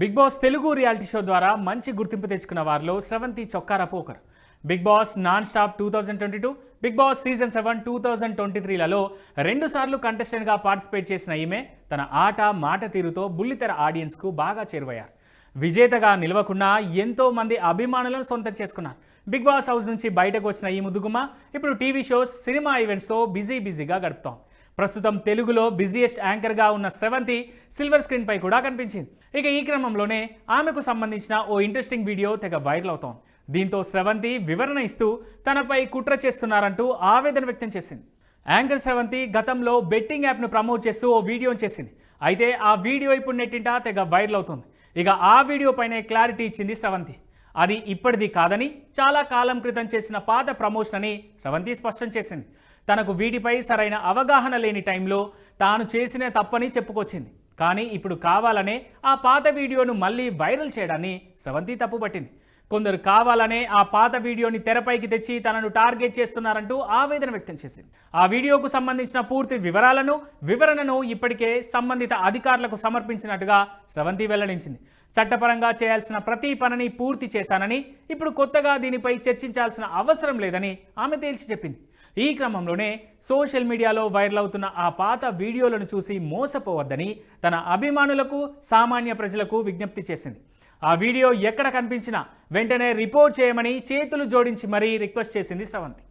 Big Boss Telugu reality show ద్వారా మంచి గుర్తింపు తెచ్చుకున్న వారిలో స్రవంతి చొక్కారపు ఒకరు. Bigg Boss non stop 2022, Bigg Boss season 7 2023లలో 2 సార్లు కంటెస్టెంట్గా పార్టిసిపేట్ చేసిన ఈమె తన ఆట మాట తీరుతో బుల్లితెర ఆడియన్స్కు బాగా చేరువయ్యారు. విజేతగా నిలవకుండా ఎంతో మంది అభిమానులను సొంతం చేసుకున్నారు. బిగ్ బాస్ హౌస్ నుంచి బయటకు వచ్చిన ఈ ముద్దుగుమ్మ ఇప్పుడు టీవీ షోస్, సినిమా ఈవెంట్స్తో బిజీగా గడుపుతోంది. ప్రస్తుతం తెలుగులో బిజీయెస్ట్ యాంకర్గా ఉన్న స్రవంతి సిల్వర్ స్క్రీన్పై కూడా కనిపించింది. ఇక ఈ క్రమంలోనే ఆమెకు సంబంధించిన ఓ ఇంట్రెస్టింగ్ వీడియో తెగ వైరల్ అవుతోంది. దీంతో స్రవంతి వివరణ ఇస్తూ తనపై కుట్ర చేస్తున్నారంటూ ఆవేదన వ్యక్తం చేసింది. యాంకర్ స్రవంతి గతంలో బెట్టింగ్ యాప్ను ప్రమోట్ చేస్తూ ఓ వీడియోని చేసింది. అయితే ఆ వీడియో ఇప్పుడు నెట్టింట తెగ వైరల్ అవుతుంది. ఇక ఆ వీడియో పైనే క్లారిటీ ఇచ్చింది స్రవంతి. అది ఇప్పటిది కాదని, చాలా కాలం క్రితం చేసిన పాత ప్రమోషన్ అని స్రవంతి స్పష్టం చేసింది. తనకు వీటిపై సరైన అవగాహన లేని టైంలో తాను చేసిన తప్పని చెప్పుకొచ్చింది. కానీ ఇప్పుడు కావాలనే ఆ పాత వీడియోను మళ్ళీ వైరల్ చేయడాన్ని స్రవంతి తప్పుపట్టింది. కొందరు కావాలనే ఆ పాత వీడియోని తెరపైకి తెచ్చి తనను టార్గెట్ చేస్తున్నారంటూ ఆవేదన వ్యక్తం చేసింది. ఆ వీడియోకు సంబంధించిన పూర్తి వివరణను ఇప్పటికే సంబంధిత అధికారులకు సమర్పించినట్టుగా స్రవంతి వెల్లడించింది. చట్టపరంగా చేయాల్సిన ప్రతి పనిని పూర్తి చేశానని, ఇప్పుడు కొత్తగా దీనిపై చర్చించాల్సిన అవసరం లేదని ఆమె తేల్చి చెప్పింది. ఈ క్రమంలోనే సోషల్ మీడియాలో వైరల్ అవుతున్న ఆ పాత వీడియోలను చూసి మోసపోవద్దని తన అభిమానులకు, సామాన్య ప్రజలకు విజ్ఞప్తి చేసింది. ఆ వీడియో ఎక్కడ కనిపించినా వెంటనే రిపోర్ట్ చేయమని చేతులు జోడించి మరీ రిక్వెస్ట్ చేసింది స్రవంతి.